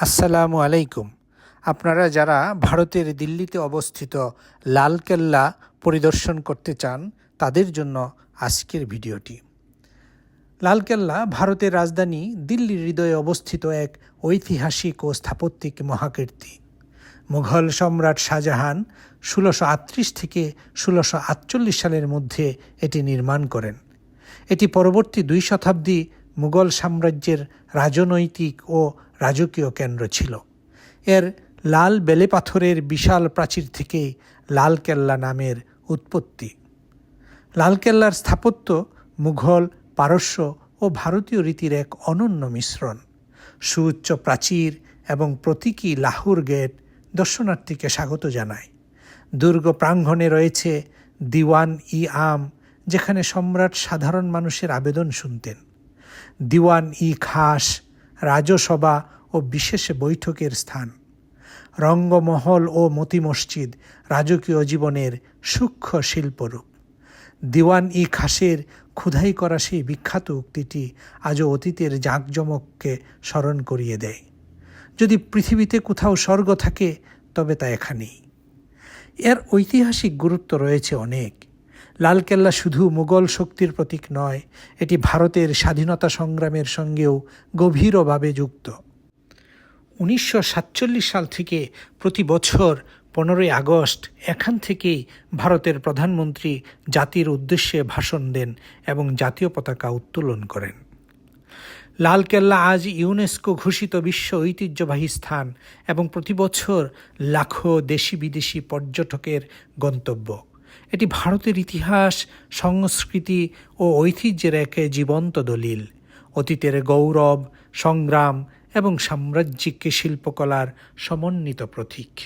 আসসালামু আলাইকুম। আপনারা যারা ভারতের দিল্লিতে অবস্থিত লালকেল্লা পরিদর্শন করতে চান তাদের জন্য আজকের ভিডিওটি। লালকেল্লা ভারতের রাজধানী দিল্লির হৃদয়ে অবস্থিত এক ঐতিহাসিক ও স্থাপত্যিক মহাকীর্তি। মুঘল সম্রাট শাহজাহান ১৬৩৮ থেকে ১৬৪৮ সালের মধ্যে এটি নির্মাণ করেন। এটি পরবর্তী ২ শতাব্দী মুঘল সাম্রাজ্যের রাজনৈতিক ও রাজকীয় কেন্দ্র ছিল। এর লাল বেলে পাথরের বিশাল প্রাচীর থেকে লালকেল্লা নামের উৎপত্তি। লালকেল্লার স্থাপত্য মুঘল, পারস্য ও ভারতীয় রীতির এক অনন্য মিশ্রণ। সুউচ্চ প্রাচীর এবং প্রতীকী লাহোর গেট দর্শনার্থীকে স্বাগত জানায়। দুর্গ প্রাঙ্গণে রয়েছে দিওয়ান-ই-আম, যেখানে সম্রাট সাধারণ মানুষের আবেদন শুনতেন। দিওয়ান-ই-খাস রাজসভা ও বিশেষ বৈঠকের স্থান। রঙ্গমহল ও মতি মসজিদ রাজকীয় জীবনের সূক্ষ্ম শিল্পরূপ। দিওয়ান-ই-খাসের খোদাই করা সেই বিখ্যাত উক্তিটি আজও অতীতের জাঁকজমককে স্মরণ করিয়ে দেয়। যদি পৃথিবীতে কোথাও স্বর্গ থাকে তবে তা এখানেই। এর ঐতিহাসিক গুরুত্ব রয়েছে অনেক। লালকেল্লা শুধু মুঘল শক্তির প্রতীক নয়, এটি ভারতের স্বাধীনতা সংগ্রামের সঙ্গেও গভীরভাবে যুক্ত। ১৯৪৭ সাল থেকে প্রতি বছর ১৫ই আগস্ট এখান থেকেই ভারতের প্রধানমন্ত্রী জাতির উদ্দেশ্যে ভাষণ দেন এবং জাতীয় পতাকা উত্তোলন করেন। লালকেল্লা আজ ইউনেস্কো ঘোষিত বিশ্ব ঐতিহ্যবাহী স্থান এবং প্রতি বছর লাখো দেশি বিদেশি পর্যটকের গন্তব্য। এটি ভারতের ইতিহাস, সংস্কৃতি ও ঐতিহ্যের এক জীবন্ত দলিল। অতীতের গৌরব, সংগ্রাম এবং সাম্রাজ্যিক শিল্পকলার সমন্বিত প্রতীক।